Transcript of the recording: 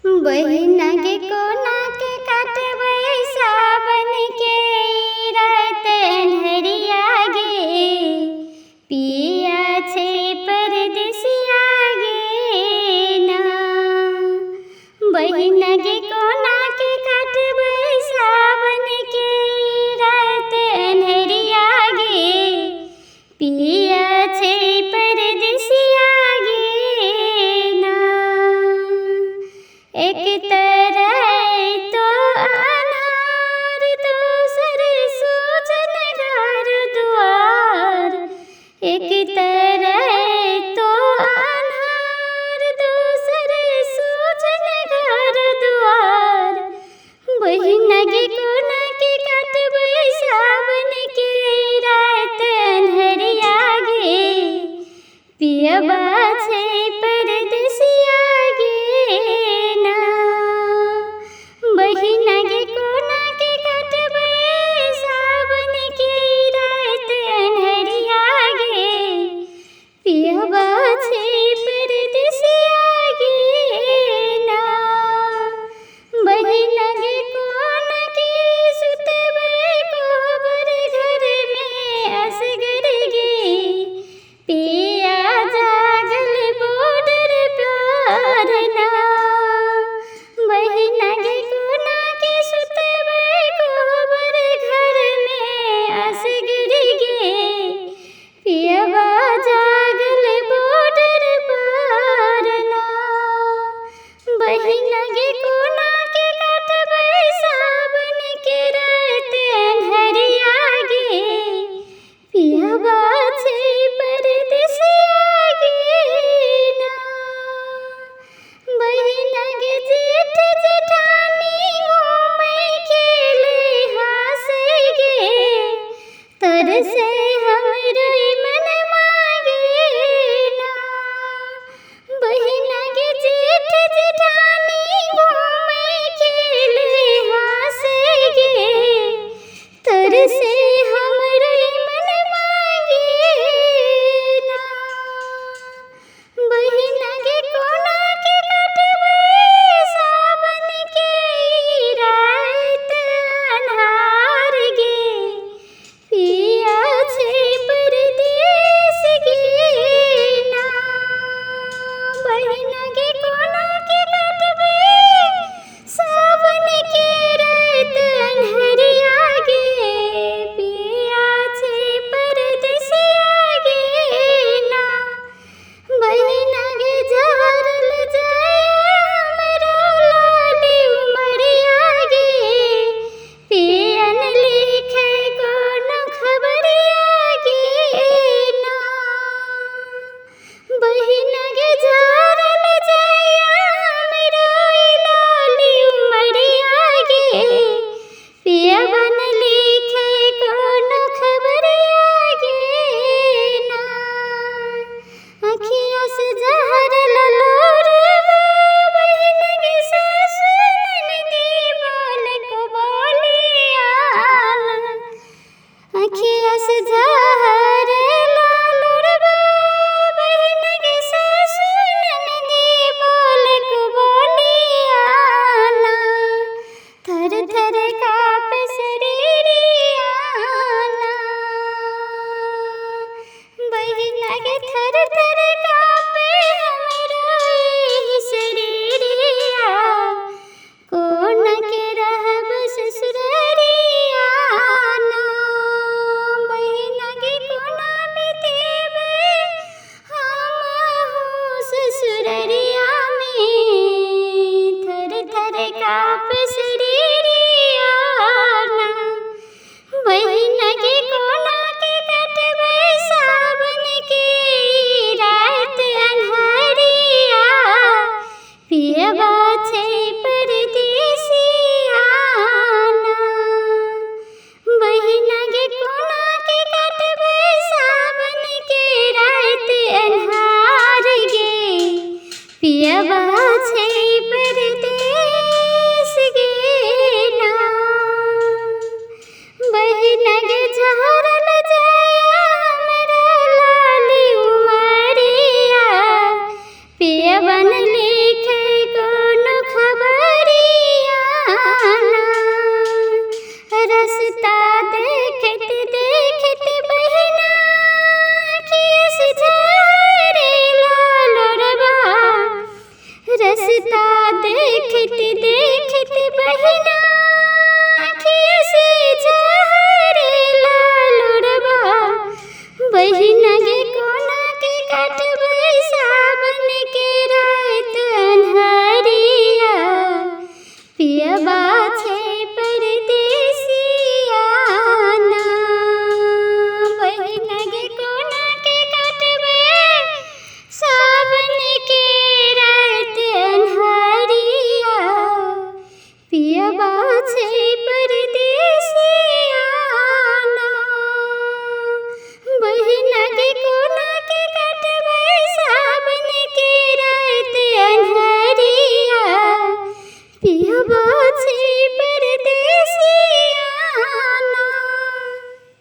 बहिना गे कोना के काटबै सावन के रात अन्हरिया गे, पिया छै परदेसिया गे ना। बहिना गे कोना के काटबै सावन के रात अन्हरिया गे, पिया छै परदेसिया गे ना। एक तरह तो अन्हार दोसर सूजन घर दुआर, एक तरह तो अन्हार दोसर सूजन घर दुआर। बहिना गे कोना के काटबै सावन के रात अन्हरिया गे, पियबा छै परदेसिया गे ना। बहिना गे कोना के काटबै सावन के रात अन्हरिया गे, पियबा छै परदेसिया गे ना। बहिना गे कोना के सुतबै कोहबर घर में असगर गे, पिया जागल बॉर्डर प्यार ना। बहिना गे कोना के सुतबै कोहबर घर में असगर गे, पियबा जागल बॉर्डर पार ना। बहिना गे कोना के काटबै सावन के रात अन्हरिया गे, पियबा छै परदेसिया गे ना। बहिना गे जेठ जेठानी घूमै खेलै हँसै गे, तरसै हमरो मनमा गे ना। बहिना गे जेठ जेठानी घूमै खेलै हँसै गे, तरसै हमरो मनमा गे ना। बहिना गे कोना के काटबै सावन के रात अन्हार गे, पिया छै परदेस गे ना। बहिना गे कोना के काटबै सावन के रात अन्हरिया गे, पिया छै परदेसिया गे ना। बहिना गे जहरल जाय हमरो लाली उमरिया गे, पियन लिखै कोनो खबरिया गे ना। बहिना गे जहरल जाय हमरो लाली उमरिया गे, पियन लिखै कोनो खबरिया गे ना। अखिया से जहर ललोरबा बहिना गे सासु ननदी बोल को बोलिया ना। अखिया से जहर ललोरबा बहिना गे सासु ननदी बोल को बोलिया ना। थर थर काँपे शरीरिया ना। बहिना गे थर थर काँपे हमरो ई शरीरिया, कोना के रहब ससुररिया ना। बहिना गे कोना बितेबै हमहु ससुररिया में, थर थर काँपे शरीरिया ना। बहिना गे कोना के काटबै सावन के रात अन्हरिया, पियबा छै परदेसिया ना। बहिना गे कोना के काटबै सावन के रात अन्हार गे, पियबा छै परदेस गे ना। बहिना गे जहरल जाय हमरा लाली उमरिया, पियबन लिखै को रसता देखत देखत बहिना अखिया से झरे लालुरबा बहिना